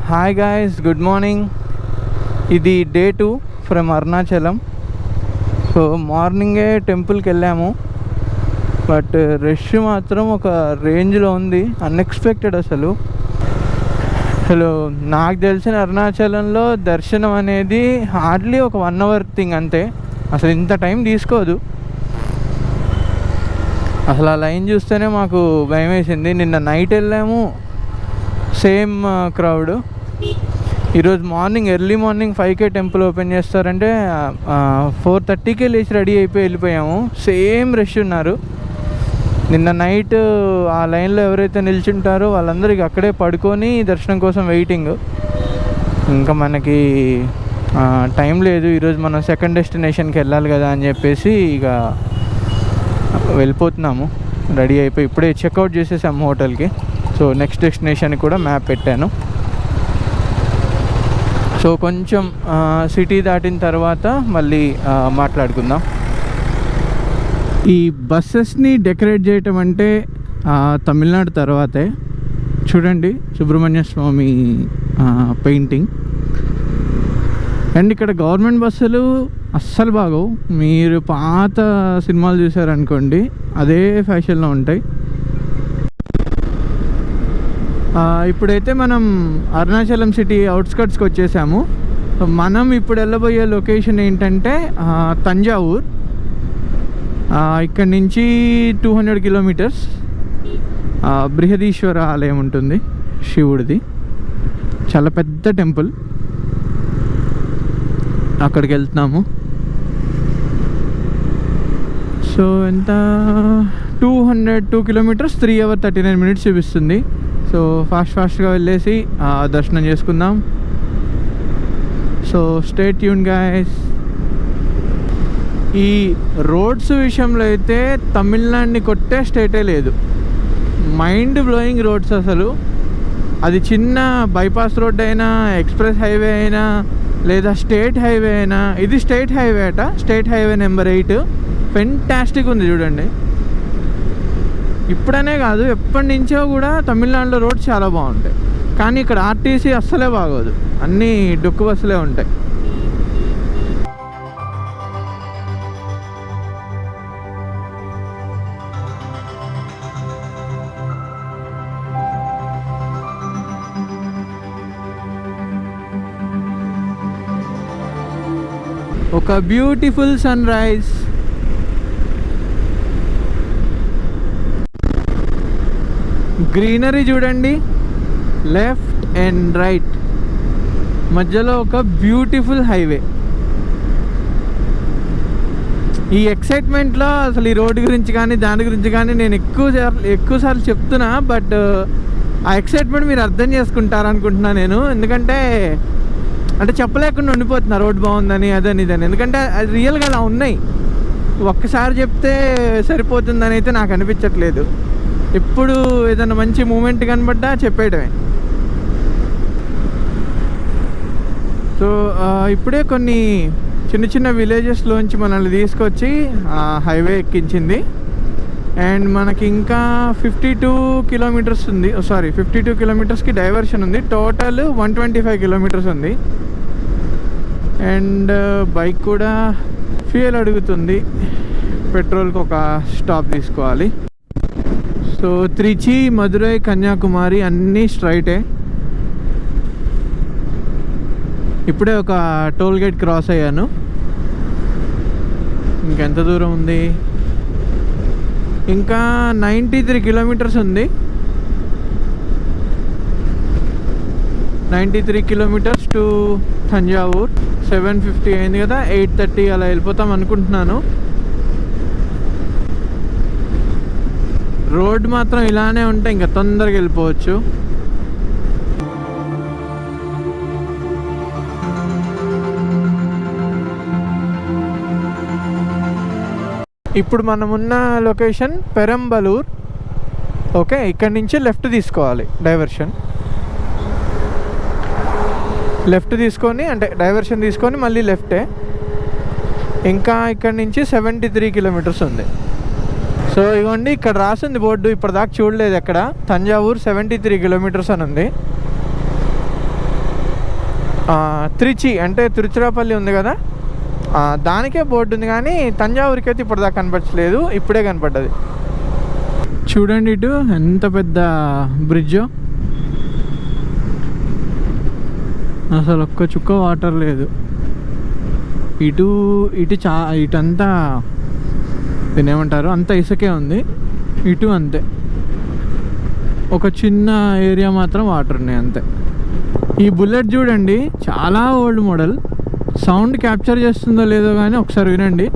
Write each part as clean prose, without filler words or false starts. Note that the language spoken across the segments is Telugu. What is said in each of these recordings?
Hi guys, good morning. ఇది డే 2 ఫ్రమ్ అరుణాచలం. సో మార్నింగే టెంపుల్కి వెళ్ళాము, బట్ రష్ మాత్రం ఒక రేంజ్లో ఉంది, అన్ఎక్స్పెక్టెడ్. అసలు నాకు తెలిసిన అరుణాచలంలో దర్శనం అనేది హార్డ్లీ ఒక 1 అవర్ థింగ్ అంతే. అసలు ఇంత టైం తీసుకోదు. అసలు ఆ లైన్ చూస్తేనే మాకు భయం వేసింది. నిన్న నైట్ వెళ్ళాము, సేమ్ క్రౌడ్. ఈరోజు మార్నింగ్ ఎర్లీ మార్నింగ్ 5కే టెంపుల్ ఓపెన్ చేస్తారంటే 4:30కే లేచి రెడీ అయిపోయి వెళ్ళిపోయాము. సేమ్ రష్ ఉన్నారు. నిన్న నైట్ ఆ లైన్లో ఎవరైతే నిల్చుంటారో వాళ్ళందరికీ అక్కడే పడుకొని దర్శనం కోసం వెయిటింగ్. ఇంకా మనకి టైం లేదు. ఈరోజు మనం సెకండ్ డెస్టినేషన్కి వెళ్ళాలి కదా అని చెప్పేసి ఇక వెళ్ళిపోతున్నాము. రెడీ అయిపోయి ఇప్పుడే చెక్అవుట్ చేసేసాము హోటల్కి. సో నెక్స్ట్ డెస్టినేషన్ కూడా మ్యాప్ పెట్టాను. సో కొంచెం సిటీ దాటిన తర్వాత మళ్ళీ మాట్లాడుకుందాం. ఈ బస్సెస్ని డెకరేట్ చేయటం అంటే తమిళనాడు తర్వాతే. చూడండి, సుబ్రహ్మణ్య స్వామి పెయింటింగ్. అండ్ ఇక్కడ గవర్నమెంట్ బస్సులు అస్సలు బాగోవు. మీరు పాత సినిమాలు చూసారనుకోండి, అదే ఫ్యాషన్లో ఉంటాయి. ఇప్పుడైతే మనం అరుణాచలం సిటీ అవుట్స్కట్స్కి వచ్చేసాము. మనం ఇప్పుడు వెళ్ళబోయే లొకేషన్ ఏంటంటే తంజావూర్. ఇక్కడ నుంచి 200 కిలోమీటర్స్ బృహదీశ్వర ఆలయం ఉంటుంది, శివుడిది. చాలా పెద్ద టెంపుల్. అక్కడికి వెళ్తున్నాము. సో ఎంత 202 కిలోమీటర్స్ 3 hours 39 minutes చూపిస్తుంది. సో ఫాస్ట్గా వెళ్ళేసి దర్శనం చేసుకుందాం. So stay tune guys. ఈ రోడ్స్ విషయంలో అయితే తమిళనాడుని కొట్టే స్టేటే లేదు. మైండ్ బ్లోయింగ్ రోడ్స్ అసలు. అది చిన్న బైపాస్ రోడ్ అయినా, ఎక్స్ప్రెస్ హైవే అయినా, లేదా స్టేట్ హైవే అయినా. ఇది స్టేట్ హైవే అట, స్టేట్ హైవే నెంబర్ 8. ఫెంటాస్టిక్ ఉంది చూడండి. ఇప్పుడనే కాదు, ఎప్పటి నుంచో కూడా తమిళనాడులో రోడ్స్ చాలా బాగుంటాయి. కానీ ఇక్కడ ఆర్టీసీ అస్సలే బాగోదు, అన్నీ డొక్కు బస్సులే ఉంటాయి. ఒక బ్యూటిఫుల్ సన్ రైజ్. గ్రీనరీ చూడండి, లెఫ్ట్ అండ్ రైట్ మధ్యలో ఒక బ్యూటిఫుల్ హైవే. ఈ ఎక్సైట్మెంట్లో అసలు ఈ రోడ్డు గురించి కానీ దాని గురించి కానీ నేను ఎక్కువసార్లు చెప్తున్నా, బట్ ఆ ఎక్సైట్మెంట్ మీరు అర్థం చేసుకుంటారనుకుంటున్నా నేను. ఎందుకంటే చెప్పలేకుండా ఉండిపోతున్నా రోడ్ బాగుందని, అదని ఇదని. ఎందుకంటే అది రియల్గా అలా ఉన్నాయి. ఒక్కసారి చెప్తే సరిపోతుందని అయితే నాకు అనిపించట్లేదు. ఎప్పుడు ఏదైనా మంచి మూమెంట్ కనబడ్డా చెప్పేయడమే. సో ఇప్పుడే కొన్ని చిన్న చిన్న విలేజెస్లోంచి మనల్ని తీసుకొచ్చి హైవే ఎక్కించింది. అండ్ మనకి ఇంకా 52 కిలోమీటర్స్ ఉంది. 52 కిలోమీటర్స్కి డైవర్షన్ ఉంది. టోటల్ 125 కిలోమీటర్స్ ఉంది. అండ్ బైక్ కూడా ఫ్యూయల్ అడుగుతుంది. పెట్రోల్కి ఒక స్టాప్ తీసుకోవాలి. సో త్రిచి, మదురై, కన్యాకుమారి అన్నీ స్ట్రైటే. ఇప్పుడే ఒక టోల్ గేట్ క్రాస్ అయ్యాను. ఇంకెంత దూరం ఉంది? ఇంకా 93 కిలోమీటర్స్ ఉంది. 93 కిలోమీటర్స్ టు తంజావూర్. 7:50 అయింది కదా, 8:30 అలా వెళ్ళిపోతాం అనుకుంటున్నాను. రోడ్ మాత్రం ఇలానే ఉంటే ఇంకా తొందరగా వెళ్ళిపోవచ్చు. ఇప్పుడు మనం ఉన్న లొకేషన్ పెరంబలూర్. ఓకే, ఇక్కడి నుంచి లెఫ్ట్ తీసుకోవాలి, డైవర్షన్. లెఫ్ట్ తీసుకొని, అంటే డైవర్షన్ తీసుకొని మళ్ళీ లెఫ్టే. ఇంకా ఇక్కడి నుంచి 73 కిలోమీటర్స్ ఉంది. సో ఇగోండి, ఇక్కడ రాసింది బోర్డు, ఇప్పటిదాకా చూడలేదు ఎక్కడ. తంజావూర్ 73 కిలోమీటర్స్ అని ఉంది. త్రిచి అంటే తిరుచిరాపల్లి ఉంది కదా, దానికే బోర్డు ఉంది, కానీ తంజావూరుకి అయితే ఇప్పుడు దాకా కనపడలేదు, ఇప్పుడే కనపడ్డది. చూడండి ఇటు ఎంత పెద్ద బ్రిడ్జో, అసలు ఒక్క చుక్క వాటర్ లేదు. ఇటు ఇటంతా దీన్ని ఏమంటారు, అంతా ఇసుకే ఉంది. ఇటు అంతే, ఒక చిన్న ఏరియా మాత్రం వాటర్ ఉన్నాయి అంతే. ఈ బుల్లెట్ చూడండి చాలా ఓల్డ్ మోడల్, సౌండ్ క్యాప్చర్ చేస్తుందో లేదో కానీ ఒకసారి వినండి.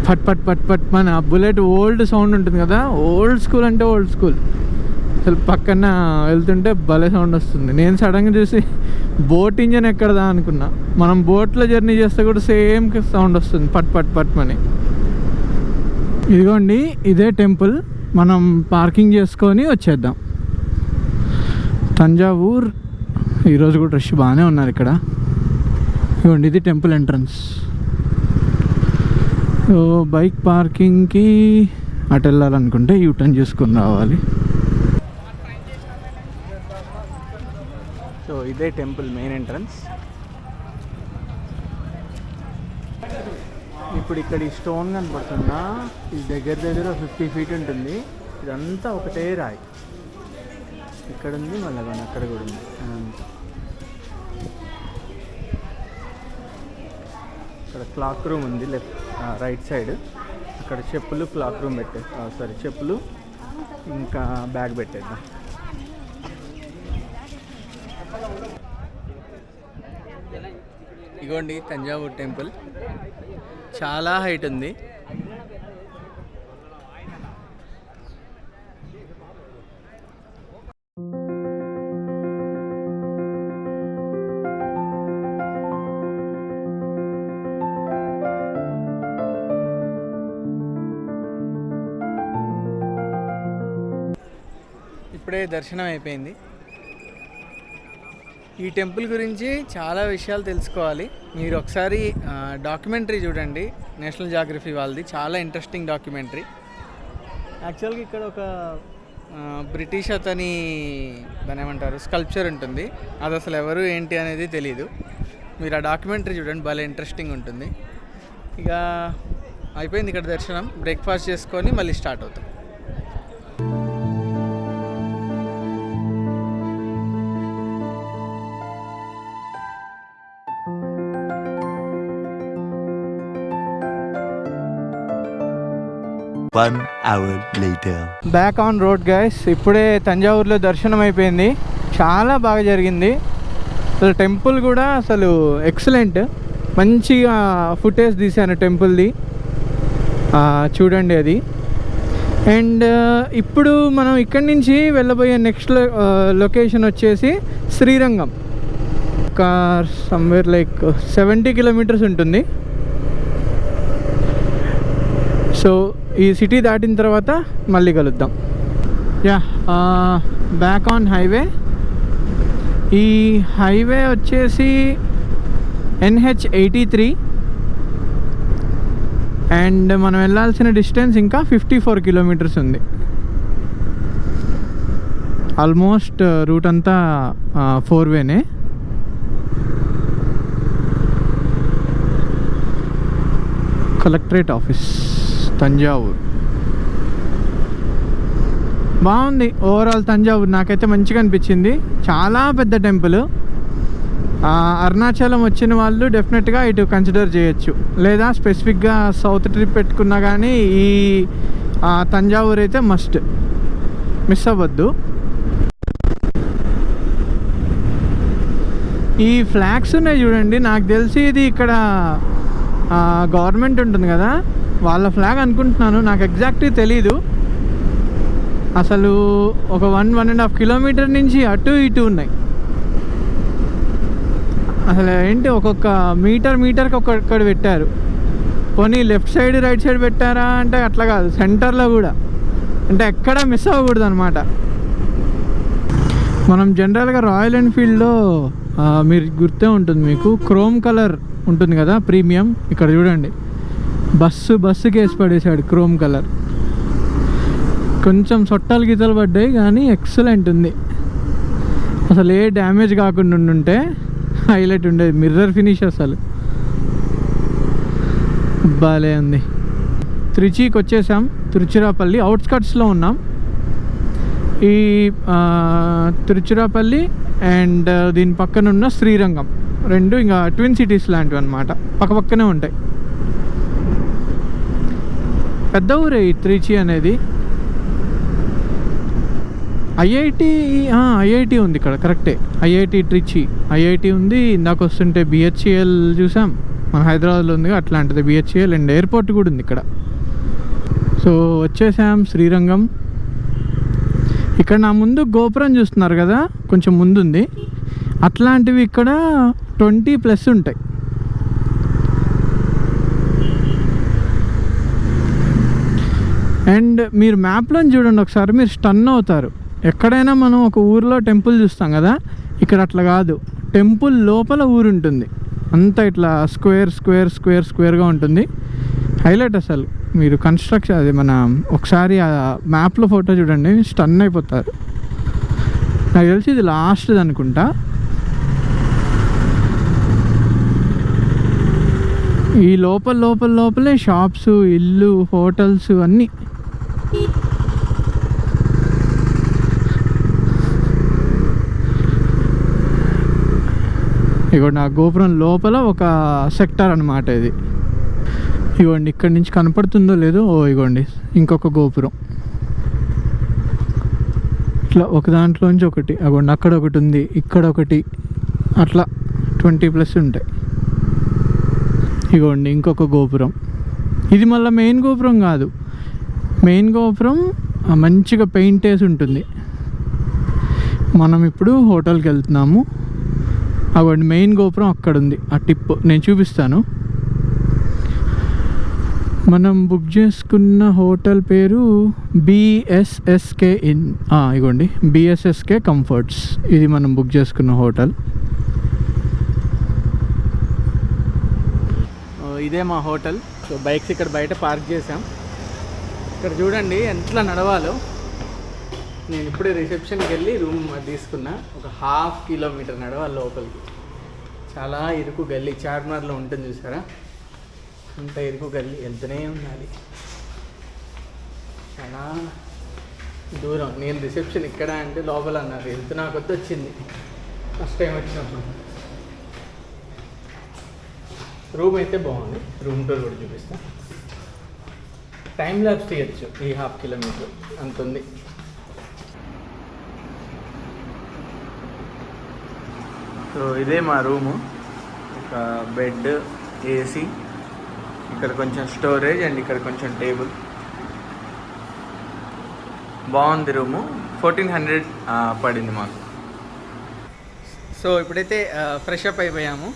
పట్ పట్ పట్ పట్ మన బుల్లెట్ ఓల్డ్ సౌండ్ ఉంటుంది కదా, ఓల్డ్ స్కూల్ అంటే ఓల్డ్ స్కూల్. అసలు పక్కన వెళ్తుంటే భలే సౌండ్ వస్తుంది. నేను సడన్గా చూసి బోట్ ఇంజన్ ఎక్కడదా అనుకున్నా. మనం బోట్లో జర్నీ చేస్తే కూడా సేమ్ సౌండ్ వస్తుంది, పట్ పట్ పట్ అని. ఇదిగోండి ఇదే టెంపుల్, మనం పార్కింగ్ చేసుకొని వచ్చేద్దాం. తంజావూర్ ఈరోజు కూడా రష్ బాగానే ఉన్నారు ఇక్కడ. ఇదిగోండి ఇది టెంపుల్ ఎంట్రన్స్. సో బైక్ పార్కింగ్కి అటు వెళ్ళాలనుకుంటే యూటర్న్ చేసుకొని రావాలి. సో ఇదే టెంపుల్ మెయిన్ ఎంట్రన్స్. ఇప్పుడు ఇక్కడ ఈ స్టోన్ కనపడుతుందా, ఇది దగ్గర 50 feet ఉంటుంది. ఇదంతా ఒకటే రాయి. ఇక్కడ ఉంది, మళ్ళీ కానీ అక్కడ కూడా ఉంది. ఇక్కడ క్లాక్ రూమ్ ఉంది రైట్ సైడ్. అక్కడ చెప్పులు, క్లాక్ రూమ్ చెప్పులు ఇంకా బ్యాగ్ పెట్టేద్దాం. ఇగోండి తంజావూర్ టెంపుల్, చాలా హైట్ ఉంది. ఇప్పుడే దర్శనం అయిపోయింది. ఈ టెంపుల్ గురించి చాలా విషయాలు తెలుసుకోవాలి. మీరు ఒకసారి డాక్యుమెంటరీ చూడండి, నేషనల్ జియోగ్రఫీ వాళ్ళది, చాలా ఇంట్రెస్టింగ్ డాక్యుమెంటరీ. యాక్చువల్గా ఇక్కడ ఒక బ్రిటిష్ అతని దాని ఏమంటారు స్కల్ప్చర్ ఉంటుంది, అది అసలు ఎవరు ఏంటి అనేది తెలీదు. మీరు ఆ డాక్యుమెంటరీ చూడండి, భలే ఇంట్రెస్టింగ్ ఉంటుంది. ఇక అయిపోయింది ఇక్కడ దర్శనం. బ్రేక్ఫాస్ట్ చేసుకొని మళ్ళీ స్టార్ట్ అవుతాం. One hour later. Back on road guys. ఇప్పుడే తంజావూరులో దర్శనం అయిపోయింది, చాలా బాగా జరిగింది. అసలు టెంపుల్ కూడా అసలు ఎక్సలెంట్, మంచిగా ఫుటేజ్ తీశాను టెంపుల్ది, చూడండి అది. అండ్ ఇప్పుడు మనం ఇక్కడి నుంచి వెళ్ళబోయే నెక్స్ట్ లొకేషన్ వచ్చేసి శ్రీరంగం. ఒక సమ్వేర్ లైక్ 70 kilometers ఉంటుంది. సో ఈ సిటీ దాటిన తర్వాత మళ్ళీ కలుద్దాం. Back on highway. ఈ హైవే వచ్చేసి NH83 అండ్ మనం వెళ్ళాల్సిన డిస్టెన్స్ ఇంకా 54 kilometers ఉంది. ఆల్మోస్ట్ రూట్ అంతా 4-way. Collectorate office Thanjavur. బాగుంది ఓవరాల్ తంజావూర్, నాకైతే మంచిగా అనిపించింది. చాలా పెద్ద టెంపుల్. అరుణాచలం వచ్చిన వాళ్ళు డెఫినెట్గా ఇటు కన్సిడర్ చేయొచ్చు, లేదా స్పెసిఫిక్గా సౌత్ ట్రిప్ పెట్టుకున్నా కానీ ఈ తంజావూర్ అయితే మస్ట్, మిస్ అవ్వద్దు. ఈ ఫ్లాగ్స్ ఉన్నాయి చూడండి, నాకు తెలిసి ఇది ఇక్కడ గవర్నమెంట్ ఉంటుంది కదా వాళ్ళ ఫ్లాగ్ అనుకుంటున్నాను, నాకు ఎగ్జాక్ట్గా తెలీదు. అసలు ఒక 1.5 kilometer నుంచి అటు ఇటు ఉన్నాయి. అసలు ఏంటి ఒక్కొక్క మీటర్కి ఒక్కొక్కడ పెట్టారు. పోనీ లెఫ్ట్ సైడ్ రైట్ సైడ్ పెట్టారా అంటే అట్లా కాదు, సెంటర్లో కూడా, అంటే ఎక్కడ మిస్ అవ్వకూడదు అనమాట. మనం జనరల్గా రాయల్ ఎన్ఫీల్డ్లో మీరు గుర్తే ఉంటుంది మీకు, క్రోమ్ కలర్ ఉంటుంది కదా ప్రీమియం. ఇక్కడ చూడండి బస్సుకి వేసి పడేశాడు క్రోమ్ కలర్. కొంచెం సొట్టాలు గీతలు పడ్డాయి కానీ ఎక్సలెంట్ ఉంది. అసలు ఏ డ్యామేజ్ కాకుండా ఉండుంటే హైలైట్ ఉండేది. మిర్రర్ ఫినిష్ అసలు బాలే ఉంది. త్రిచికి వచ్చేసాం. తిరుచిరాపల్లి అవుట్స్కట్స్లో ఉన్నాం. ఈ తిరుచిరాపల్లి అండ్ దీని పక్కన ఉన్న శ్రీరంగం రెండు ఇంకా ట్విన్ సిటీస్ లాంటివి అనమాట, పక్కపక్కనే ఉంటాయి. పెద్ద ఊరే ఈ త్రిచి అనేది. ఐఐటి ఉంది ఇక్కడ, కరెక్టే. ఐఐటి ట్రిచి ఐఐటి ఉంది. ఇందాక వస్తుంటే బిహెచ్ఈఎల్ చూసాం, మన హైదరాబాద్లో ఉంది అట్లాంటిది బిహెచ్ఈఎల్. అండ్ ఎయిర్పోర్ట్ కూడా ఉంది ఇక్కడ. సో వచ్చేసాం శ్రీరంగం. ఇక్కడ నా ముందు గోపురం చూస్తున్నారు కదా, కొంచెం ముందుంది. అట్లాంటివి ఇక్కడ 20+ ఉంటాయి. అండ్ మీరు మ్యాప్లో చూడండి ఒకసారి, మీరు స్టన్ అవుతారు. ఎక్కడైనా మనం ఒక ఊరిలో టెంపుల్ చూస్తాం కదా, ఇక్కడ అట్లా కాదు. టెంపుల్ లోపల ఊరు ఉంటుంది, అంతా ఇట్లా స్క్వేర్గా ఉంటుంది. హైలైట్ అసలు. మీరు కన్స్ట్రక్షన్ అది మన ఒకసారి ఆ మ్యాప్లో ఫోటో చూడండి, స్టన్ అయిపోతారు. నాకు తెలిసి ఇది లాస్ట్ది అనుకుంటా. ఈ లోపలే షాప్స్, ఇల్లు, హోటల్స్ అన్నీ. ఇగోండి ఆ గోపురం లోపల ఒక సెక్టార్ అనమాట ఇది. ఇగోండి ఇక్కడి నుంచి కనపడుతుందో లేదో, ఇగోండి ఇంకొక గోపురం. ఇట్లా ఒక దాంట్లోంచి ఒకటి, అగోండి అక్కడ ఒకటి ఉంది, ఇక్కడ ఒకటి, అట్లా 20+ ఉంటాయి. ఇగోండి ఇంకొక గోపురం. ఇది మళ్ళీ మెయిన్ గోపురం కాదు. మెయిన్ గోపురం మంచిగా పెయింట్ వేసి ఉంటుంది. మనం ఇప్పుడు హోటల్కి వెళ్తున్నాము. అవ్వండి మెయిన్ గోపురం అక్కడ ఉంది. ఆ టిప్ నేను చూపిస్తాను. మనం బుక్ చేసుకున్న హోటల్ పేరు బిఎస్ఎస్కే ఇన్. ఇగోండి బిఎస్ఎస్కే కంఫర్ట్స్, ఇది మనం బుక్ చేసుకున్న హోటల్. ఇదే మా హోటల్. సో బైక్స్ ఇక్కడ బయట పార్క్ చేసాం. ఇక్కడ చూడండి ఎంతలా నడవాలో. నేను ఇప్పుడే రిసెప్షన్కి వెళ్ళి రూమ్ తీసుకున్నా. ఒక 1/2 కిలోమీటర్ నడవాలి లోపలికి. చాలా ఇరుకు గల్లీ, చార్మినార్లో ఉంటుంది చూసారా, అంత ఇరుకు గల్లీ. వెళ్తూనే ఉండాలి, చాలా దూరం. నేను రిసెప్షన్ ఇక్కడ అంటే లోపల అన్నారు, వెళ్తున్నా కొద్ది వచ్చింది ఫస్ట్ టైం వచ్చినప్పుడు. రూమ్ అయితే బాగుంది. రూమ్ టూర్ కూడా చూపిస్తా. టైం ల్యాబ్స్ తీయచ్చు. ఈ 1/2 కిలోమీటర్ అంత ఉంది. సో ఇదే మా రూము. ఒక బెడ్, ఏసీ, ఇక్కడ కొంచెం స్టోరేజ్ అండ్ ఇక్కడ కొంచెం టేబుల్. బాగుంది రూము. 1400 పడింది మాకు. సో ఇప్పుడైతే ఫ్రెష్ అప్ అయిపోయాము.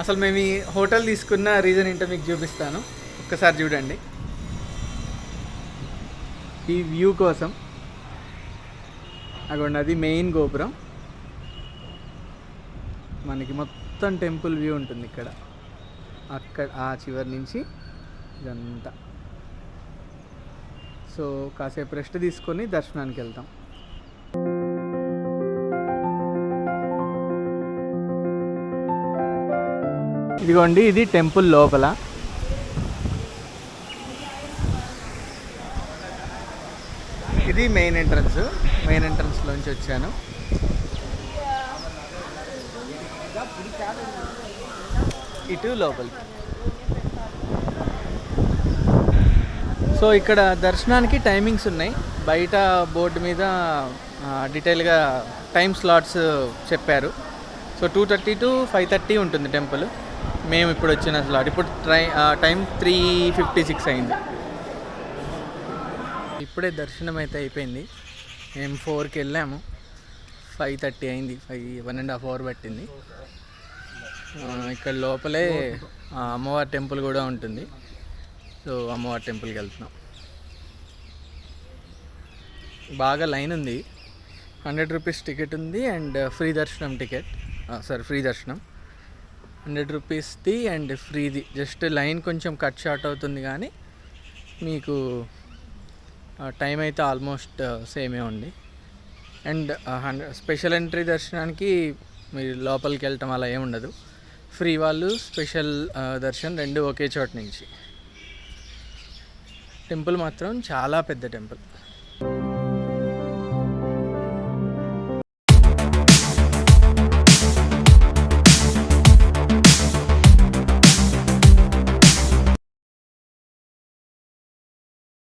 అసలు మేము ఈ హోటల్ తీసుకున్న రీజన్ ఏంటో మీకు చూపిస్తాను, ఒక్కసారి చూడండి. ఈ వ్యూ కోసం. అగోండి అది మెయిన్ గోపురం. మనకి మొత్తం టెంపుల్ వ్యూ ఉంటుంది ఇక్కడ, అక్కడ ఆ చివరి నుంచి ఇదంతా. సో కాసేపు రెస్ట్ తీసుకొని దర్శనానికి వెళ్తాం. ఇదిగోండి ఇది టెంపుల్ లోపల. ఇది మెయిన్ ఎంట్రన్స్. మెయిన్ ఎంట్రన్స్లోంచి వచ్చాను. ఇటు లోపలికి. సో ఇక్కడ దర్శనానికి టైమింగ్స్ ఉన్నాయి. బయట బోర్డు మీద డీటెయిల్గా టైం స్లాట్స్ చెప్పారు. సో 2:30 to 5:30 ఉంటుంది టెంపుల్. మేము ఇప్పుడు వచ్చిన స్లాట్. ఇప్పుడు టైం 3:56 అయింది. ఇప్పుడే దర్శనం అయితే అయిపోయింది. మేము 4కి వెళ్ళాము, 5:30 అయింది. 1.5 hour పట్టింది. ఇక్కడ లోపలే అమ్మవారి టెంపుల్ కూడా ఉంటుంది. సో అమ్మవారి టెంపుల్కి వెళ్తున్నాం. బాగా లైన్ ఉంది. 100 రూపీస్ టికెట్ ఉంది అండ్ ఫ్రీ దర్శనం టికెట్, ఫ్రీ దర్శనం. రూపీస్ది అండ్ ఫ్రీది. జస్ట్ లైన్ కొంచెం కట్ షార్ట్ అవుతుంది కానీ మీకు టైం అయితే ఆల్మోస్ట్ సేమే ఉంది. అండ్ స్పెషల్ ఎంట్రీ దర్శనానికి మీరు లోపలికి వెళ్ళటం అలా ఏమి ఉండదు. ఫ్రీ వాళ్ళు స్పెషల్ దర్శనం రెండు ఒకే చోట నుంచి. టెంపుల్ మాత్రం చాలా పెద్ద టెంపుల్.